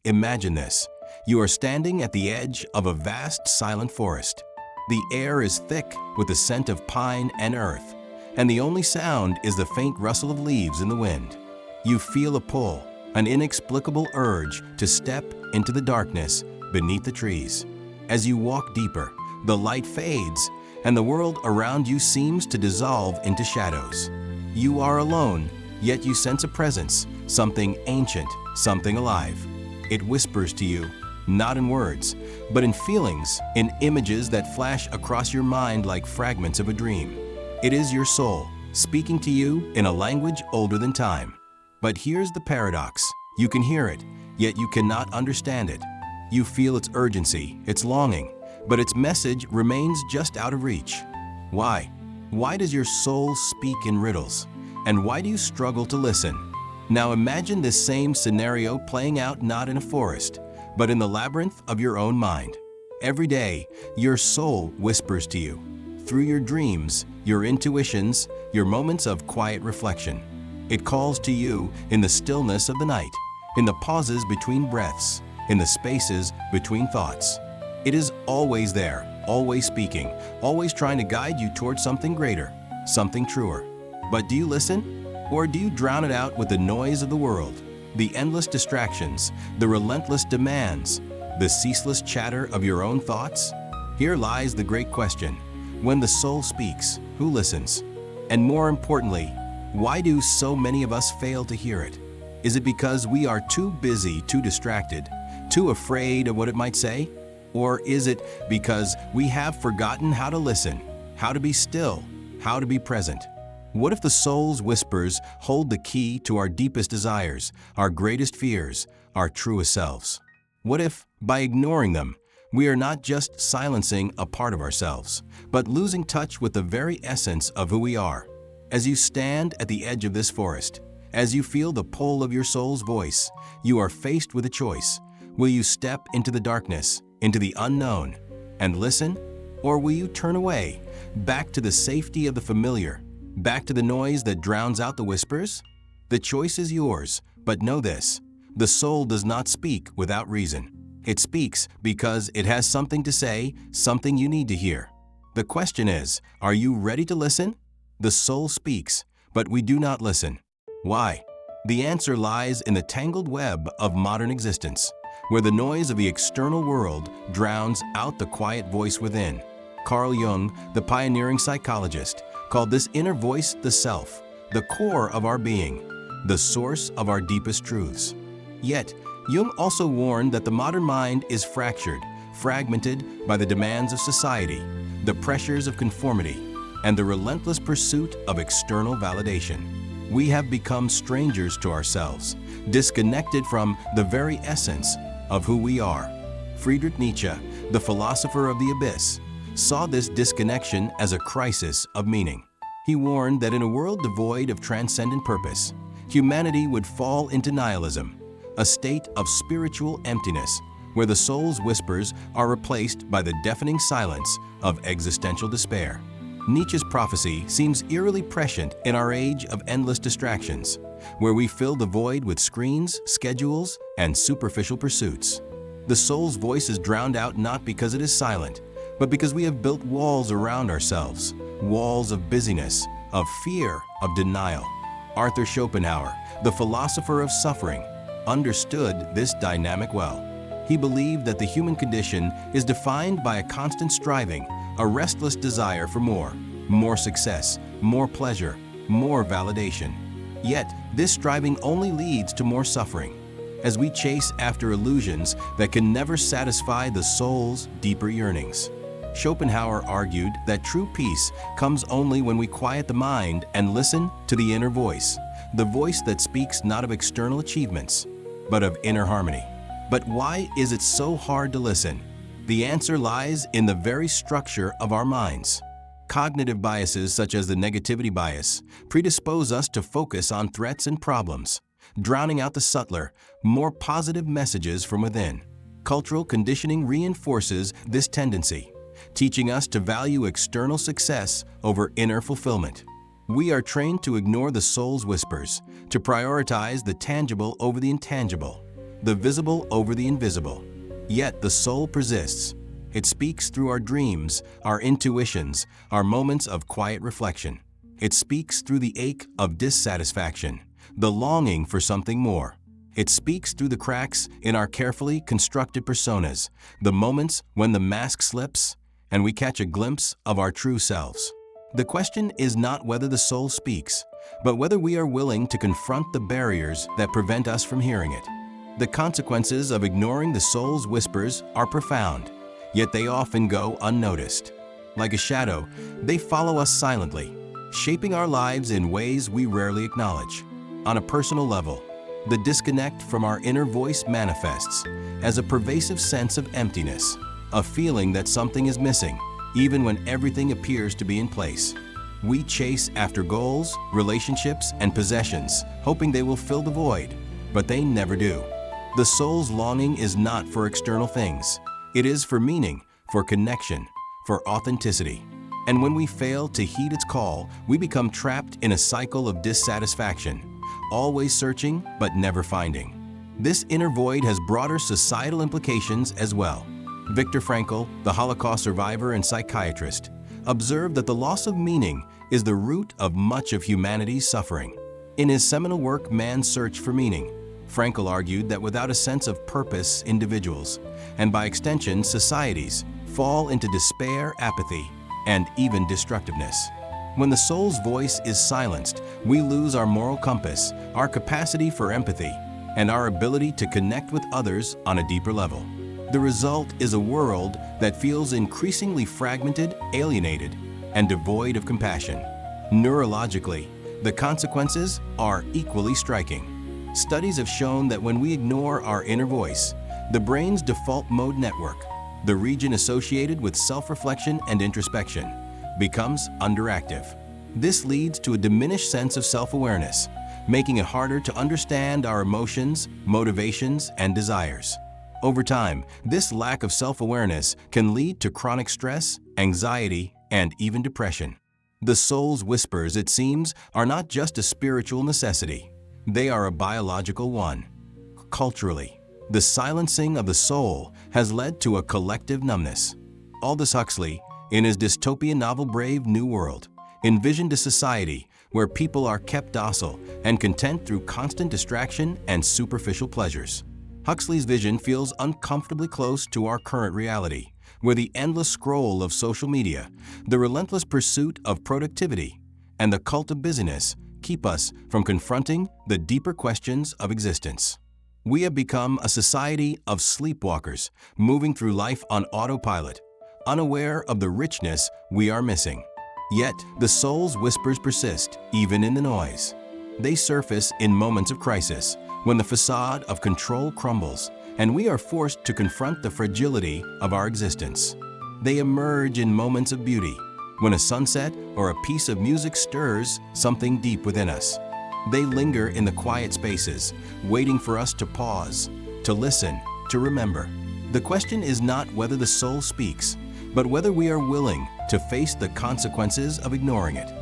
Imagine this. You are standing at the edge of a vast silent forest. The air is thick with the scent of pine and earth, and the only sound is the faint rustle of leaves in the wind. You feel a pull, an inexplicable urge to step into the darkness beneath the trees. As you walk deeper, the light fades, and the world around you seems to dissolve into shadows. You are alone, yet you sense a presence, something ancient, something alive. It whispers to you, not in words, but in feelings, in images that flash across your mind like fragments of a dream. It is your soul, speaking to you in a language older than time. But here's the paradox. You can hear it, yet you cannot understand it. You feel its urgency, its longing, but its message remains just out of reach. Why? Why does your soul speak in riddles? And why do you struggle to listen? Now imagine this same scenario playing out not in a forest, but in the labyrinth of your own mind. Every day, your soul whispers to you. Through your dreams, your intuitions, your moments of quiet reflection. It calls to you in the stillness of the night, in the pauses between breaths, in the spaces between thoughts. It is always there, always speaking, always trying to guide you towards something greater, something truer. But do you listen? Or do you drown it out with the noise of the world, the endless distractions, the relentless demands, the ceaseless chatter of your own thoughts? Here lies the great question. When the soul speaks, who listens? And more importantly, why do so many of us fail to hear it? Is it because we are too busy, too distracted, too afraid of what it might say? Or is it because we have forgotten how to listen, how to be still, how to be present? What if the soul's whispers hold the key to our deepest desires, our greatest fears, our truest selves? What if, by ignoring them, we are not just silencing a part of ourselves, but losing touch with the very essence of who we are? As you stand at the edge of this forest, as you feel the pull of your soul's voice, you are faced with a choice. Will you step into the darkness, into the unknown, and listen? Or will you turn away, back to the safety of the familiar, back to the noise that drowns out the whispers? The choice is yours, but know this: the soul does not speak without reason. It speaks because it has something to say, something you need to hear. The question is, are you ready to listen? The soul speaks, but we do not listen. Why? The answer lies in the tangled web of modern existence, where the noise of the external world drowns out the quiet voice within. Carl Jung, the pioneering psychologist, called this inner voice the self, the core of our being, the source of our deepest truths. Yet, Jung also warned that the modern mind is fractured, fragmented by the demands of society, the pressures of conformity, and the relentless pursuit of external validation. We have become strangers to ourselves, disconnected from the very essence of who we are. Friedrich Nietzsche, the philosopher of the abyss, saw this disconnection as a crisis of meaning. He warned that in a world devoid of transcendent purpose, humanity would fall into nihilism, a state of spiritual emptiness where the soul's whispers are replaced by the deafening silence of existential despair. Nietzsche's prophecy seems eerily prescient in our age of endless distractions, where we fill the void with screens, schedules, and superficial pursuits. The soul's voice is drowned out not because it is silent, but because we have built walls around ourselves, walls of busyness, of fear, of denial. Arthur Schopenhauer, the philosopher of suffering, understood this dynamic well. He believed that the human condition is defined by a constant striving, a restless desire for more success, more pleasure, more validation. Yet, this striving only leads to more suffering, as we chase after illusions that can never satisfy the soul's deeper yearnings. Schopenhauer argued that true peace comes only when we quiet the mind and listen to the inner voice, the voice that speaks not of external achievements, but of inner harmony. But why is it so hard to listen? The answer lies in the very structure of our minds. Cognitive biases such as the negativity bias predispose us to focus on threats and problems, drowning out the subtler, more positive messages from within. Cultural conditioning reinforces this tendency, teaching us to value external success over inner fulfillment. We are trained to ignore the soul's whispers, to prioritize the tangible over the intangible. the visible over the invisible. Yet the soul persists. It speaks through our dreams, our intuitions, our moments of quiet reflection. It speaks through the ache of dissatisfaction, the longing for something more. It speaks through the cracks in our carefully constructed personas, the moments when the mask slips and we catch a glimpse of our true selves. The question is not whether the soul speaks, but whether we are willing to confront the barriers that prevent us from hearing it. The consequences of ignoring the soul's whispers are profound, yet they often go unnoticed. Like a shadow, they follow us silently, shaping our lives in ways we rarely acknowledge. On a personal level, the disconnect from our inner voice manifests as a pervasive sense of emptiness, a feeling that something is missing, even when everything appears to be in place. We chase after goals, relationships, and possessions, hoping they will fill the void, but they never do. The soul's longing is not for external things. It is for meaning, for connection, for authenticity. And when we fail to heed its call, we become trapped in a cycle of dissatisfaction, always searching but never finding. This inner void has broader societal implications as well. Viktor Frankl, the Holocaust survivor and psychiatrist, observed that the loss of meaning is the root of much of humanity's suffering. In his seminal work, Man's Search for Meaning, Frankl argued that without a sense of purpose, individuals, and by extension societies, fall into despair, apathy, and even destructiveness. When the soul's voice is silenced, we lose our moral compass, our capacity for empathy, and our ability to connect with others on a deeper level. The result is a world that feels increasingly fragmented, alienated, and devoid of compassion. Neurologically, the consequences are equally striking. Studies have shown that when we ignore our inner voice, the brain's default mode network, the region associated with self-reflection and introspection, becomes underactive. This leads to a diminished sense of self-awareness, making it harder to understand our emotions, motivations, and desires. Over time, this lack of self-awareness can lead to chronic stress, anxiety, and even depression. The soul's whispers, it seems, are not just a spiritual necessity. They are a biological one. Culturally, the silencing of the soul has led to a collective numbness. Aldous Huxley, in his dystopian novel Brave New World, envisioned a society where people are kept docile and content through constant distraction and superficial pleasures. Huxley's vision feels uncomfortably close to our current reality, where the endless scroll of social media, the relentless pursuit of productivity, and the cult of busyness keep us from confronting the deeper questions of existence. We have become a society of sleepwalkers, moving through life on autopilot, unaware of the richness we are missing. Yet, the soul's whispers persist, even in the noise. They surface in moments of crisis, when the facade of control crumbles and we are forced to confront the fragility of our existence. They emerge in moments of beauty, when a sunset or a piece of music stirs something deep within us. They linger in the quiet spaces, waiting for us to pause, to listen, to remember. The question is not whether the soul speaks, but whether we are willing to face the consequences of ignoring it.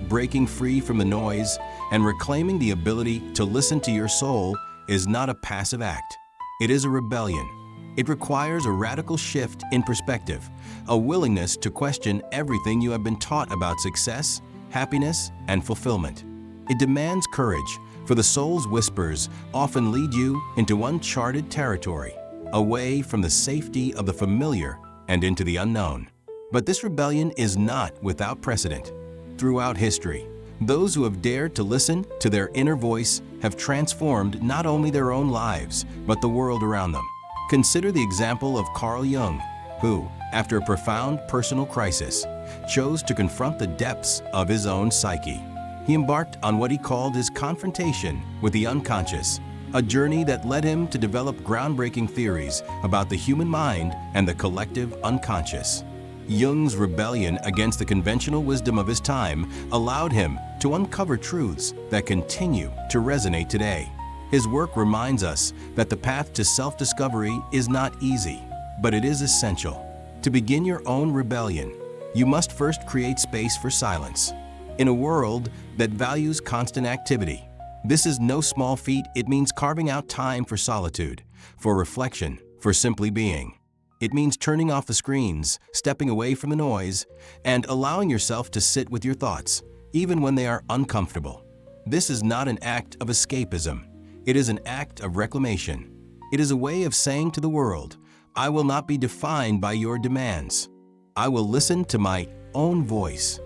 Breaking free from the noise and reclaiming the ability to listen to your soul is not a passive act. It is a rebellion. It requires a radical shift in perspective, a willingness to question everything you have been taught about success, happiness, and fulfillment. It demands courage, for the soul's whispers often lead you into uncharted territory, away from the safety of the familiar and into the unknown. But this rebellion is not without precedent. Throughout history, those who have dared to listen to their inner voice have transformed not only their own lives, but the world around them. Consider the example of Carl Jung, who, after a profound personal crisis, chose to confront the depths of his own psyche. He embarked on what he called his confrontation with the unconscious, a journey that led him to develop groundbreaking theories about the human mind and the collective unconscious. Jung's rebellion against the conventional wisdom of his time allowed him to uncover truths that continue to resonate today. His work reminds us that the path to self-discovery is not easy, but it is essential. To begin your own rebellion, you must first create space for silence. In a world that values constant activity, this is no small feat. It means carving out time for solitude, for reflection, for simply being. It means turning off the screens, stepping away from the noise, and allowing yourself to sit with your thoughts, even when they are uncomfortable. This is not an act of escapism. It is an act of reclamation. It is a way of saying to the world, I will not be defined by your demands. I will listen to my own voice.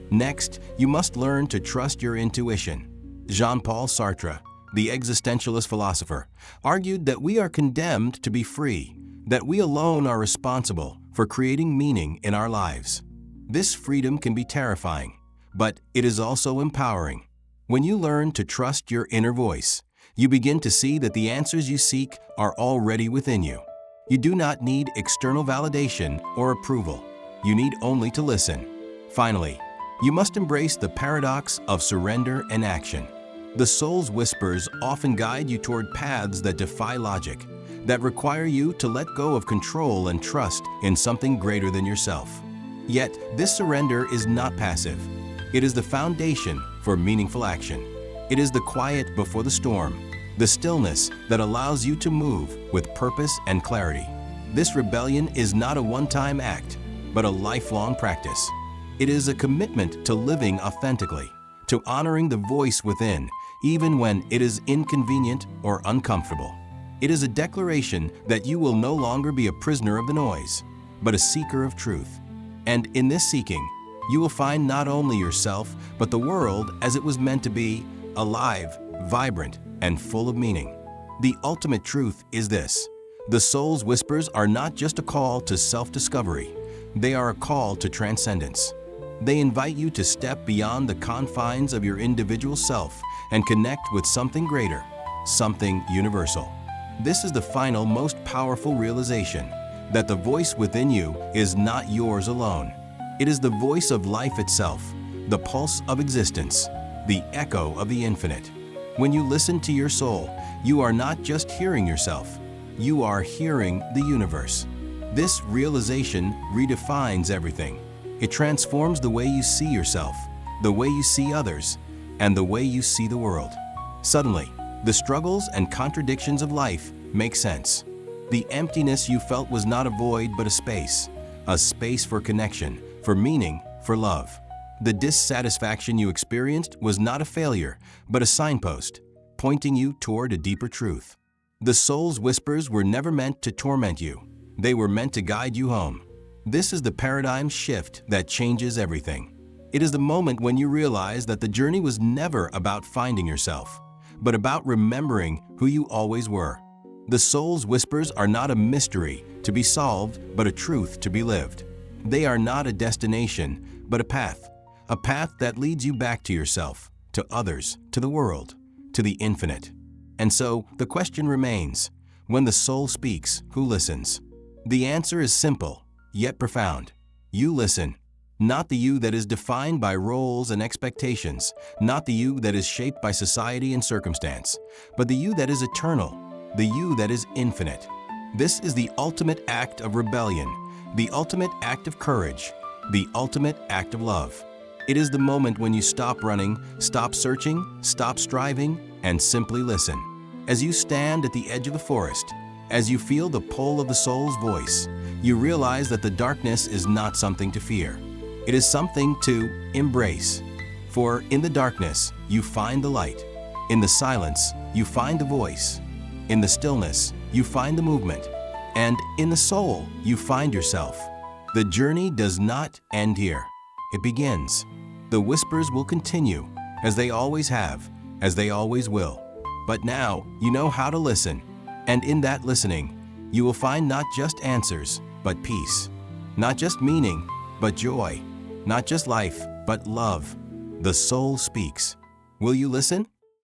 Next, you must learn to trust your intuition. Jean-Paul Sartre, the existentialist philosopher, argued that we are condemned to be free, that we alone are responsible for creating meaning in our lives. This freedom can be terrifying, but it is also empowering. When you learn to trust your inner voice, you begin to see that the answers you seek are already within you. You do not need external validation or approval. You need only to listen. Finally, you must embrace the paradox of surrender and action. The soul's whispers often guide you toward paths that defy logic, that require you to let go of control and trust in something greater than yourself. Yet, this surrender is not passive. It is the foundation for meaningful action. It is the quiet before the storm, the stillness that allows you to move with purpose and clarity. This rebellion is not a one-time act, but a lifelong practice. It is a commitment to living authentically, to honoring the voice within, even when it is inconvenient or uncomfortable. It is a declaration that you will no longer be a prisoner of the noise, but a seeker of truth. And in this seeking, you will find not only yourself, but the world as it was meant to be, alive, vibrant, and full of meaning. The ultimate truth is this: the soul's whispers are not just a call to self-discovery, they are a call to transcendence. They invite you to step beyond the confines of your individual self and connect with something greater, something universal. This is the final, most powerful realization, that the voice within you is not yours alone. It is the voice of life itself, the pulse of existence, the echo of the infinite. When you listen to your soul, you are not just hearing yourself, you are hearing the universe. This realization redefines everything. It transforms the way you see yourself, the way you see others, and the way you see the world. Suddenly, the struggles and contradictions of life make sense. The emptiness you felt was not a void but a space for connection, for meaning, for love. The dissatisfaction you experienced was not a failure, but a signpost, pointing you toward a deeper truth. The soul's whispers were never meant to torment you. They were meant to guide you home. This is the paradigm shift that changes everything. It is the moment when you realize that the journey was never about finding yourself, but about remembering who you always were. The soul's whispers are not a mystery to be solved, but a truth to be lived. They are not a destination, but a path that leads you back to yourself, to others, to the world, to the infinite. And so, the question remains, when the soul speaks, who listens? The answer is simple, yet profound. You listen. Not the you that is defined by roles and expectations, not the you that is shaped by society and circumstance, but the you that is eternal, the you that is infinite. This is the ultimate act of rebellion, the ultimate act of courage, the ultimate act of love. It is the moment when you stop running, stop searching, stop striving, and simply listen. As you stand at the edge of the forest, as you feel the pull of the soul's voice, you realize that the darkness is not something to fear. It is something to embrace. For in the darkness, you find the light. In the silence, you find the voice. In the stillness, you find the movement. And in the soul, you find yourself. The journey does not end here. It begins. The whispers will continue, as they always have, as they always will. But now, you know how to listen. And in that listening, you will find not just answers, but peace. Not just meaning, but joy. Not just life, but love. The soul speaks. Will you listen?